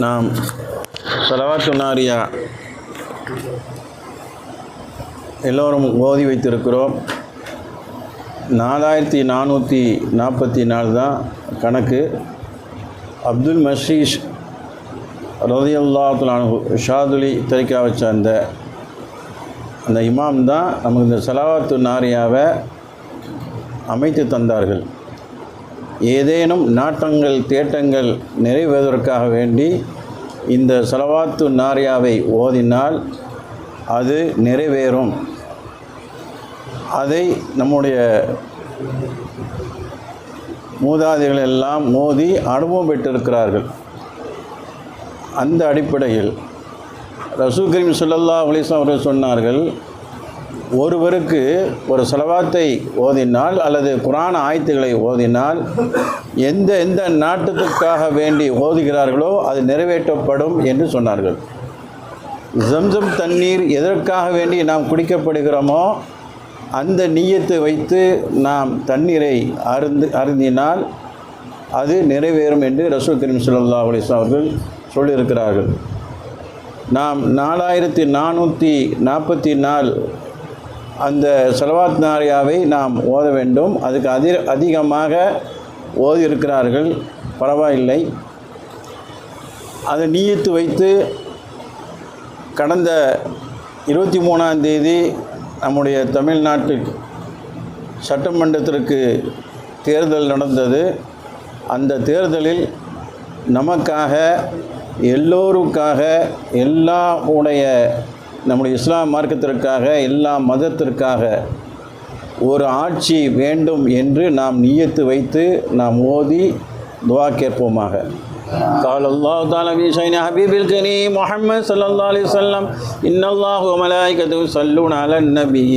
நாம் ஸலவாத்து நாரியா எல்லோரும் ஓதி வைத்திருக்கிறோம். 4444 தான் கணக்கு. அப்துல் மஷீஷ் ரலியல்லாஹு அன்ஹு ஷாதுலி தரிகாவை சார்ந்த அந்த இமாம் தான் நமக்கு இந்த ஸலவாத்து நாரியாவை அமைத்து தந்தார்கள். ஏதேனும் நாட்டங்கள் தேட்டங்கள் நிறைவேறுவதற்காக வேண்டி இந்த ஸலவாத்து நாரியாவை ஓதினால் அது நிறைவேறும். அதை நம்முடைய மூதாதைகள் எல்லாம் மோதி அனுபவம் பெற்றிருக்கிறார்கள். அந்த அடிப்படையில் ரசூல் கரீம் ஸல்லல்லாஹு அலைஹி வஸல்லம் அவர்கள் சொன்னார்கள், ஒருவருக்கு ஒரு ஸலவாத்தை ஓதினால் அல்லது குர்ஆன் ஆயத்துகளை ஓதினால் எந்த நாட்டுக்காக வேண்டி ஓதுகிறார்களோ அது நிறைவேற்றப்படும் என்று சொன்னார்கள். ஜம்சம் தண்ணீர் எதற்காக வேண்டி நாம் குடிக்கப்படுகிறோமோ அந்த நிய்யத்தை வைத்து நாம் தண்ணீரை அருந்தினால் அது நிறைவேறும் என்று ரசூல் கரீம் ஸல்லல்லாஹு அலைஹி வஸல்லம் அவர்கள் சொல்லியிருக்கிறார்கள். நாம் 4444 அந்த ஸலவாத் நாரியாவை நாம் ஓத வேண்டும். அதுக்கு அதிகமாக ஓதியிருக்கிறார்கள், பரவாயில்லை. அதை நிய்யத்து வைத்து கடந்த 23ஆம் தேதி நம்முடைய தமிழ்நாட்டு சட்டமன்றத்திற்கு தேர்தல் நடந்தது. அந்த தேர்தலில் நமக்காக எல்லோருக்காக நம்முடைய இஸ்லாம் மார்க்கத்திற்காக எல்லா மதத்திற்காக ஒரு ஆட்சி வேண்டும் என்று நாம் நிய்யத்து வைத்து நாம் ஓதி துஆ கேட்போமாக. قال الله تعالى في شأن حبيب الكريم محمد صلى الله عليه وسلم إن الله وملائكته يصلون على النبي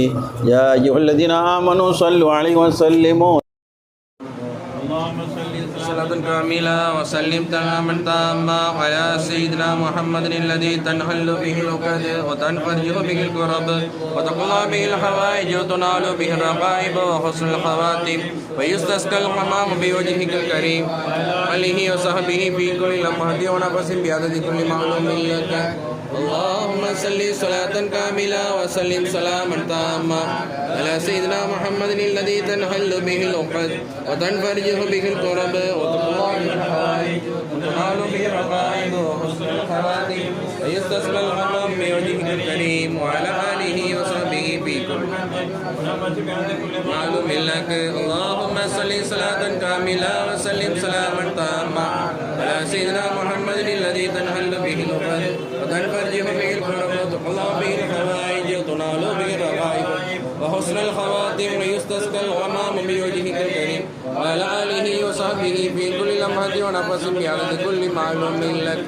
يا أيها الذين آمنوا صلوا عليه وسلموا صلاة كاملة وسلم تماما تاما على سيدنا محمد الذي تنحل به العقد وتنفرج به الكرب وتقضى به الحوائج وتنال به الرغائب وحسن الخواتم ويستسقى الغمام بوجهك الكريم آله وصحبه في كل لمحة ونفس بعدد كل معلوم لك. اللهم صل صلاة كاملة وسلم سلاما تاما على سيدنا محمد الذي تنحل به العقد وتنفرج به الكرب وتقضى به الحوائج وتنال به الرغائب وحسن الخواتم ويستسقى الغمام بوجهك الكريم وعلى آله وصحبه في كل معلوم لك. اللهم صل صلاة كاملة وسلم سلاما تاما على سيدنا محمد الذي تنحل به العقد وتنفرج به الكرب وتقضى به الحوائج وتنال به الرغائب وحسن الخواتم ويستسقى الغمام بوجهك الكريم وعلى آله وصحبه في كل لمحة ونفس بعدد كل معلوم لك.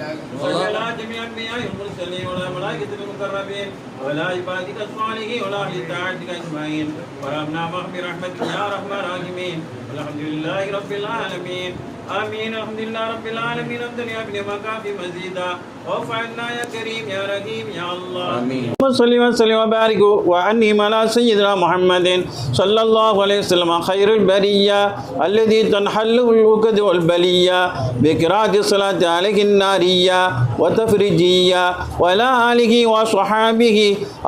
وعلى جميع الأنبياء والمرسلين والملائكة المقربين وعلى عبادك الصالحين وعلى أهل طاعتك أجمعين وارحمنا برحمتك يا أرحم الراحمين. الحمد لله رب العالمين. آمين. الحمد لله رب العالمين. الدنيا ابن مكافي مزيدا وفعلنا يا كريم يا رحيم يا الله. آمين. صلى وسلم وبارك وأنعم على سيدنا محمد صلى الله عليه وسلم خير البرية الذي تنحل العقد والبلية بقراءة الصلاة عليه النارية وتفريجية وعلى آله وصحابه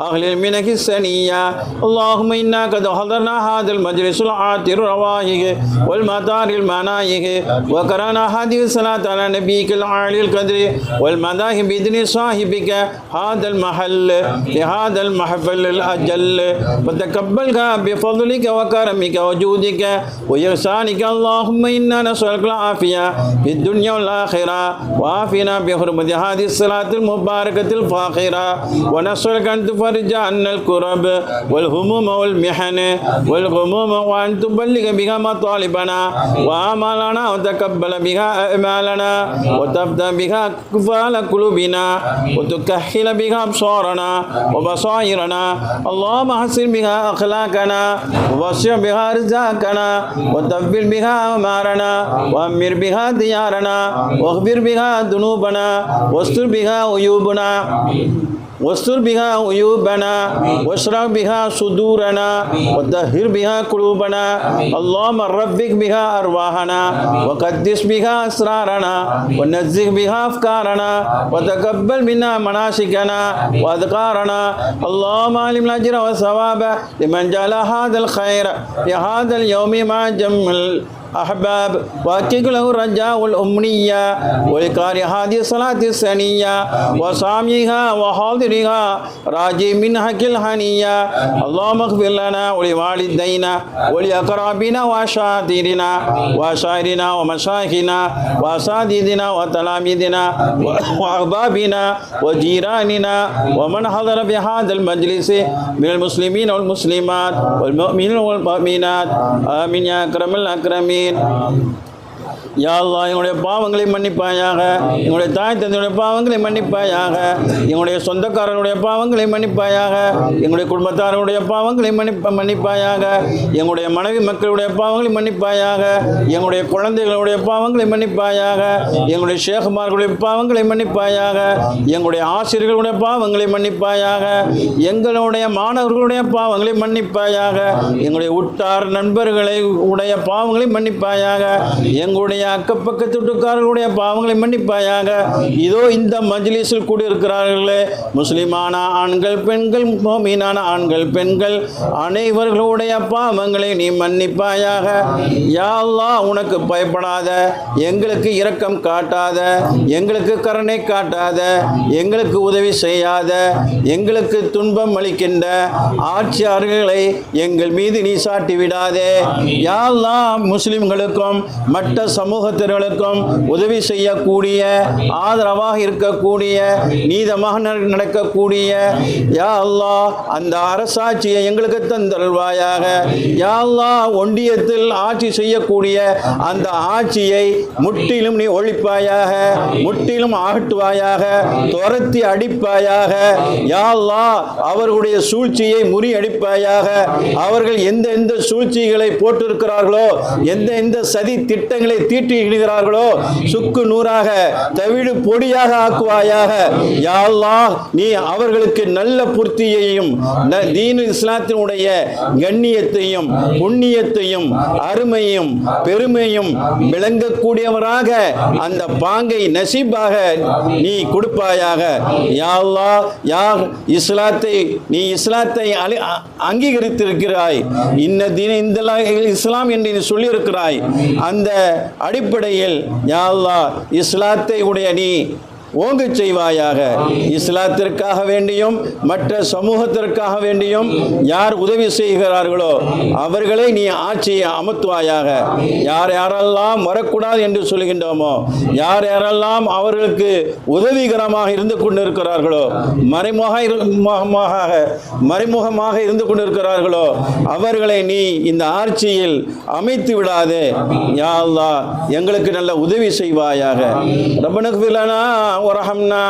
أهل المنك السنية. اللهم إنا قد حضرنا هذا المجلس العاطر الروائح والمطار المنايح وقرأنا هذه الصلاة على نبيك العالي القدر والمداح بإذن صاحبك هذا المحل لهذا المحفل الأجل وتقبلها بفضلك وكرمك وجودك وإحسانك. اللهم إنا نسألك العافية في الدنيا والآخرة وعافنا بحرمة هذه الصلاة المباركة الفاخرة ونسألك أن تفرج عنا الكرب والهموم والمحن والغموم وأن تبلغ بها مطالبنا وآمالنا وتقبل بها أعمالنا وتفتح بها كفال قلوبنا وتكحل بها أبصارنا وبصائرنا. اللهم حسن بها أخلاقنا ووسع بها رزقنا وتبل بها أمارنا وأمر بها ديارنا واغفر بها ذنوبنا واستر بها عيوبنا. واستر بها عيوبنا واشرح بها صدورنا وطهر بها قلوبنا اللهم ربك بها أرواحنا وقدس بها أسرارنا ونزه بها أفكارنا وتقبل منا مناسكنا وأذكارنا اللهم علم الأجر والثواب لمن جعل هذا الخير لهذا اليوم مع جمل أحباب وأكيد له الرجاء والأمنية ولقارئ هذه الصلاة الثانية وسامعها وحاضرها راجي من حق الحنية اللهم اغفر لنا ولوالدينا ولأقربنا وأشاطرنا وأشاعرنا ومشايخنا وأساتذتنا وتلاميذنا وأحبابنا وجيراننا ومن حضر بهذا المجلس من المسلمين والمسلمات والمؤمنين والمؤمنات آمين يا أكرم الأكرمين. யா அல்லாஹ் எங்களுடைய பாவங்களை மன்னிப்பாயாக, எங்களுடைய தாய் தந்தையுடைய பாவங்களை மன்னிப்பாயாக, எங்களுடைய சொந்தக்காரர்களுடைய பாவங்களை மன்னிப்பாயாக, எங்களுடைய குடும்பத்தார்களுடைய பாவங்களை மன்னிப்பாயாக, எங்களுடைய மனைவி மக்களுடைய பாவங்களை மன்னிப்பாயாக, எங்களுடைய குழந்தைகளுடைய பாவங்களை மன்னிப்பாயாக, எங்களுடைய ஷேகுமார்களுடைய பாவங்களை மன்னிப்பாயாக, எங்களுடைய ஆசிரியர்களுடைய பாவங்களை மன்னிப்பாயாக, எங்களுடைய மாணவர்களுடைய பாவங்களை மன்னிப்பாயாக, எங்களுடைய உற்றார் நண்பர்களை உடைய பாவங்களை மன்னிப்பாயாக, எங்களுடைய அக்கப்பக்கத்து வீட்டுக்காரர்களுடைய பாவங்களை மன்னிப்பாயாக. இதோ இந்த மஜ்லிஸில் கூடியிருக்கிறார்களே முஸ்லிமான ஆண்கள் பெண்கள் மோமீனான ஆண்கள் பெண்கள் அனைவர்களுடைய பாவங்களை நீ மன்னிப்பாயாக. யா அல்லாஹ் உனக்கு பயப்படாத, எங்களுக்கு இரக்கம் காட்டாத, எங்களுக்கு கருணை காட்டாத, எங்களுக்கு உதவி செய்யாத, எங்களுக்கு துன்பம் அளிக்கின்ற ஆட்சியாளர்களை எங்கள் மீது நீ சாட்டி விடாதே. யா அல்லாஹ் முஸ்லிம்களுக்கும் மற்ற சமூகத்தினர்களுக்கும் உதவி செய்யக்கூடிய, ஆதரவாக இருக்கக்கூடிய, நீதமாக நடக்கக்கூடிய யா அல்லாஹ் அந்த அரசாட்சியை எங்களுக்கு தந்தருள்வாயாக. யா அல்லாஹ் ஒன்றியத்தில் ஆட்சி செய்யக்கூடிய அந்த ஆட்சியை முற்றிலும் நீ ஒழிப்பாயாக, முற்றிலும் அகற்றுவாயாக, துரத்தி அடிப்பாயாக. யா அல்லாஹ் அவர்களுடைய சூழ்ச்சியை முறியடிப்பாயாக. அவர்கள் எந்த சூழ்ச்சிகளை போட்டிருக்கிறார்களோ, எந்த சதி திட்டங்களை தீட்டிடுகிறார்களோ சுக்கு நூறாக தவிடு பொடியாக ஆக்குவாயாக. யா அல்லாஹ் நீ அவர்களுக்கு நல்ல புத்தியையும் தீன் இஸ்லாத்தினுடைய கண்ணியத்தையும் புண்ணியத்தையும் அருமையும் பெருமையும் விளங்கக்கூடியவராக அந்த பாங்கை நசீபாக நீ கொடுப்பாயாக. யா அல்லாஹ் யா இஸ்லாத்தை நீ இஸ்லாத்தை அங்கீகரித்திருக்கிறாய், இன்ன தீன இந்த இஸ்லாம் என்று நீ சொல்லியிருக்கிறாய். அந்த அடிப்படையில் யா அல்லாஹ் இஸ்லாத்தை உடைய நீ ஓங்க செய்வாயாக. இஸ்லாத்திற்காக வேண்டியும் மற்ற சமூகத்திற்காக வேண்டியும் யார் உதவி செய்கிறார்களோ அவர்களை நீ ஆட்சியை அமர்த்துவாயாக. யார் யாரெல்லாம் வரக்கூடாது என்று சொல்கின்றோமோ, யார் யாரெல்லாம் அவர்களுக்கு உதவிகரமாக இருந்து கொண்டிருக்கிறார்களோ, மறைமுகமாக இருந்து கொண்டிருக்கிறார்களோ அவர்களை நீ இந்த ஆட்சியில் அமைத்து விடாதே. யா அல்லாஹ் எங்களுக்கு நல்ல உதவி செய்வாயாக. ரப்பனக் ஃபிலனா ورحمنا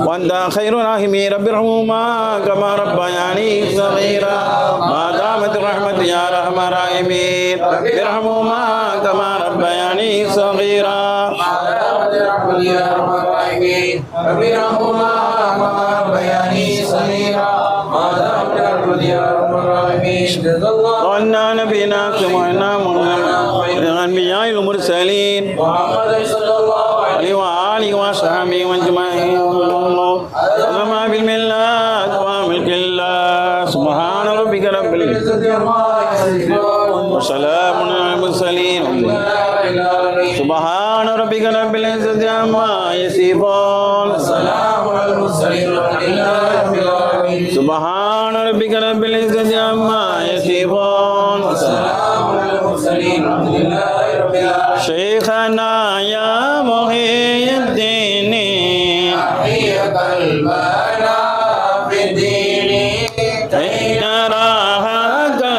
وانت خير الراحمين رب ارحمهما كما ربياني صغيرا ما دامت الرحمة يا ارحم الراحمين رب ارحمهما كما ربياني صغيرا ما دامت الرحمة يا ارحم الراحمين رب ارحمهما كما ربياني صغيرا ما دامت الرحمة يا ارحم الراحمين وعنا نبينا سمعنا الأنبياء والمرسلين محمد صلى الله عليه وآله وصحبه أجمعين وما بالملة وملك الله سبحان ربك رب العزة عما يصفون وسلام على المرسلين سبحان ربك رب العزة عما يصفون وسلام على المرسلين سبحان ربك رب العزة عما يصفون وسلام على المرسلين الحمد لله رب العالمين. شيخنا يا محي الدين أحيي قلبنا في الدين كي نرى هذا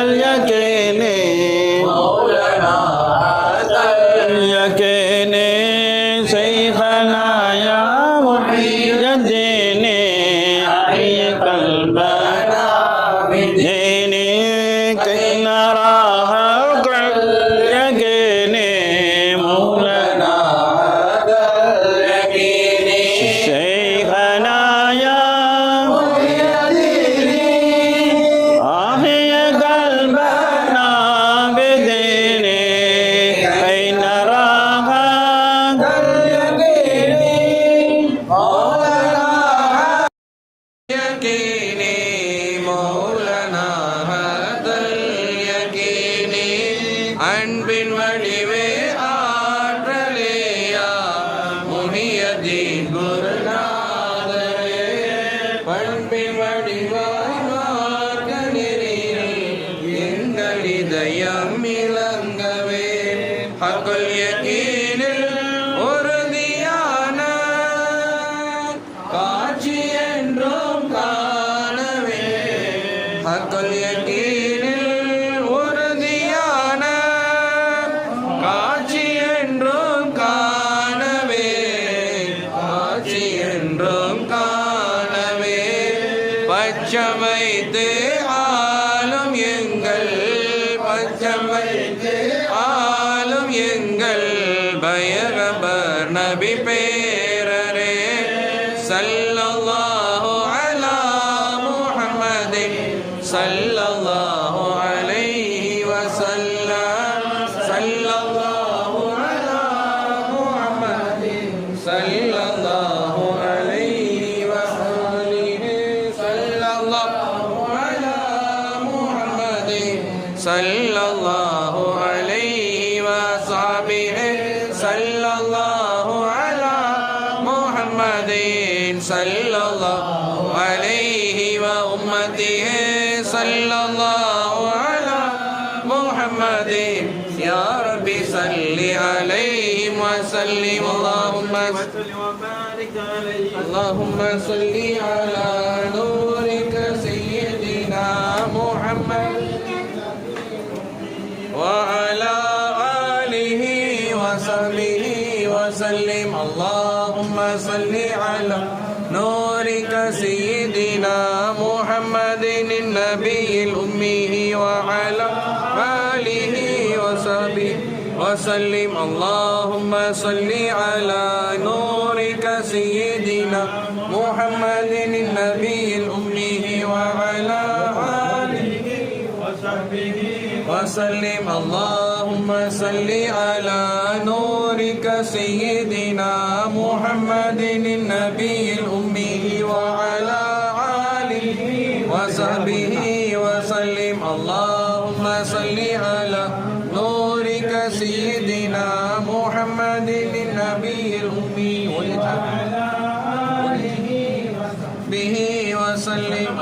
اليقين مولانا هذا اليقين. شيخنا يا محي الدين أحيي قلبنا في الدين كي نرى هذا اليقين مولانا هذا اليقين. شيخنا சையதீன் குருநாதரே பண்பின் வடிவாய் மார்க்க நெறியில் எங்கள் இதயம் இலங்கவே ஹக்குல் யகீனில் உறுதியான காட்சி என்றும் காணவே ஹக்குல் யகீனில் உறுதியான காட்சி என்றும் காணவே காட்சி என்றும் காணவே பச்சம் வைத்து ஆளும் எங்கள் பச்சம் வைத்து ஆளும் எங்கள் பயகபர் நபி பேரரே ஸல்லல்லாஹு அலா முஹம்மதின் ஸல்லல்லாஹு அலைஹி வஸல்லம் ஸல்லல்லாஹு அலா முஹம்மதின் ஸல்லல்லாஹு அலைஹி வஸல்லம் ஸல்லல்லாஹு அலா முஹம்மதின் ஸல்லல்லாஹு அலைஹி வஸஹ்பிஹி ஸல்லல்லாஹு அலா முஹம்மதின் ஸல்லல்லாஹு அலைஹி வ உம்மத்திஹி ஸல்லல்லாஹு அலா முஹம்மதின் யா ரப்பி ஸல்லி அலைஹி வ ஸல்லிம் اللهم صل على نورك سيدنا محمد وعلى آله وصحبه وسلم اللهم صل على نورك سيدنا محمد النبي الأمي وعلى آله وصحبه وسلم اللهم صل على نورك سيدنا محمد النبي الأمي وعلى آله وصحبه وسلم اللهم صل على نورك سيدنا محمد النبي الأمي وعلى آله وصحبه وسلم اللهم صل على نورك سيدنا محمد النبي الأمي وعلى آله وصحبه وسلم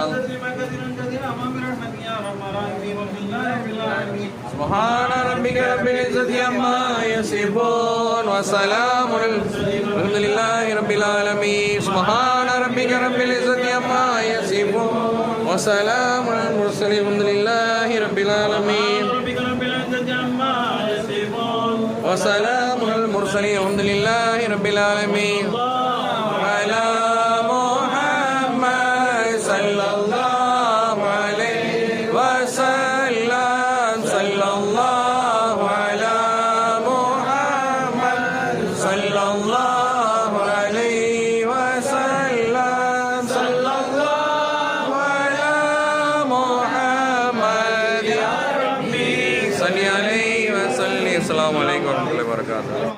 سبحان ربك رب العزة عما يصفون وسلام الحمد لله رب العالمين سبحان ربك رب العزة عما يصفون وسلام على المرسلين الحمد لله رب العالمين وسلام على المرسلين الحمد لله رب العالمين على